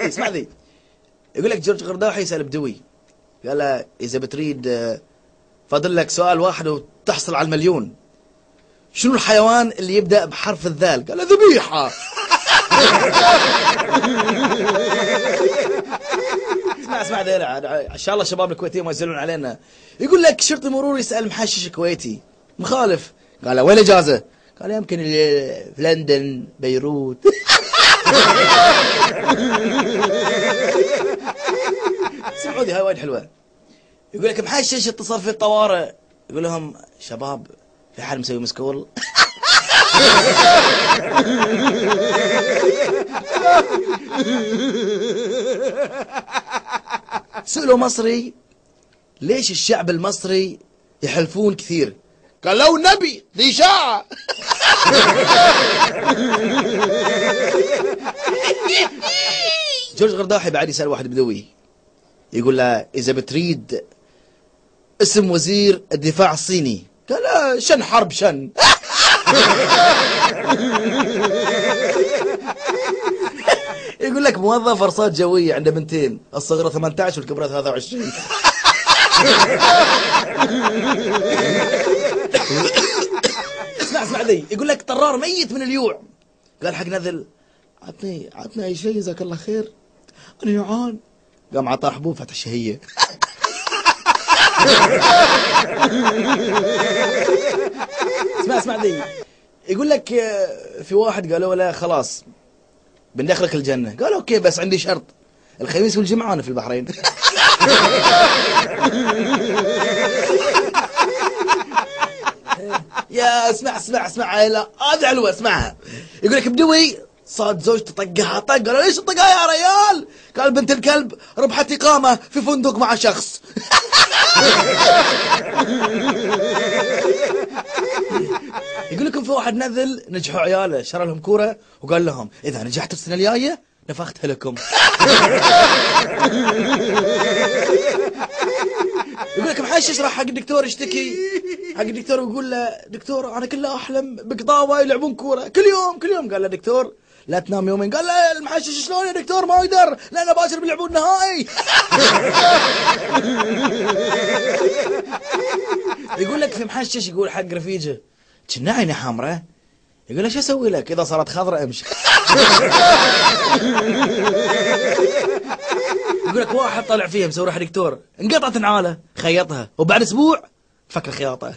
اسمع ذي. يقول لك جورج قرداحي يسأل بدوي، قال له إذا بتريد فاضل لك سؤال واحد وتحصل على المليون، شنو الحيوان اللي يبدأ بحرف الذال؟ قال له ذبيحة. اسمع ذي، ان شاء الله شباب الكويتيين ما يزعلون علينا. يقول لك شرطي مرور يسأل محشش كويتي مخالف، قال له وين اجازة؟ قال يمكن في لندن بيروت. سعودي هاي وايد حلوة. يقول لك محشش اتصل في الطوارئ، يقول لهم شباب في حد مسوي مسكول؟ سألوا مصري ليش الشعب المصري يحلفون كثير؟ قال لو نبي ذي إشاعة. جورج قرداحي بعد يسأل واحد بدوي، يقول له إذا بتريد اسم وزير الدفاع الصيني، قال له شن حرب شن. يقول لك موظف أرصاد جوية عنده بنتين، الصغيرة 18 والكبرى 23. اسمع ذي. يقول لك طرار ميت من اليوع، قال حق نذل عطني اي شيء جزاك الله خير انا جوعان، قام عطاه حبوب فتح الشهية. اسمع ذي. يقول لك في واحد قالوا له خلاص بندخلك الجنة، قال اوكي بس عندي شرط، الخميس والجمعة انا في البحرين. يا اسمع لا هذه حلوة اسمعها. يقول لك بدوي صاد زوجته طقها طق، قال ليش طقها يا ريال؟ قال بنت الكلب ربحت إقامة في فندق مع شخص. يقول لكم في واحد نذل نجحوا عياله، شرى لهم كورة وقال لهم إذا نجحتوا السنة الجاية نفختها لكم. يقول لك محشش راح حق الدكتور يشتكي حق الدكتور ويقول له دكتور انا كله احلم بقطاوه يلعبون كوره كل يوم. قال له دكتور لا تنام يومين. قال له المحشش شلون يا دكتور ما يقدر لانه باكر بيلعبون النهائي. يقول لك في محشش يقول حق رفيجه كنا عيني حمراء، يقول له شو اسوي لك اذا صارت خضراء امشي. يقول لك واحد طلع فيها مسوي روح دكتور انقطعت نعاله خيطها وبعد اسبوع فك الخياطه.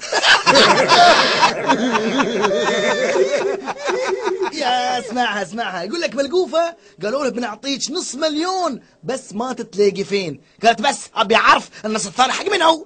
يا اسمعها. يقول لك ملقوفه قالوا له بنعطيك $500,000 بس ما تتلاقي فين، قالت بس ابي اعرف النص الثاني حق من هو.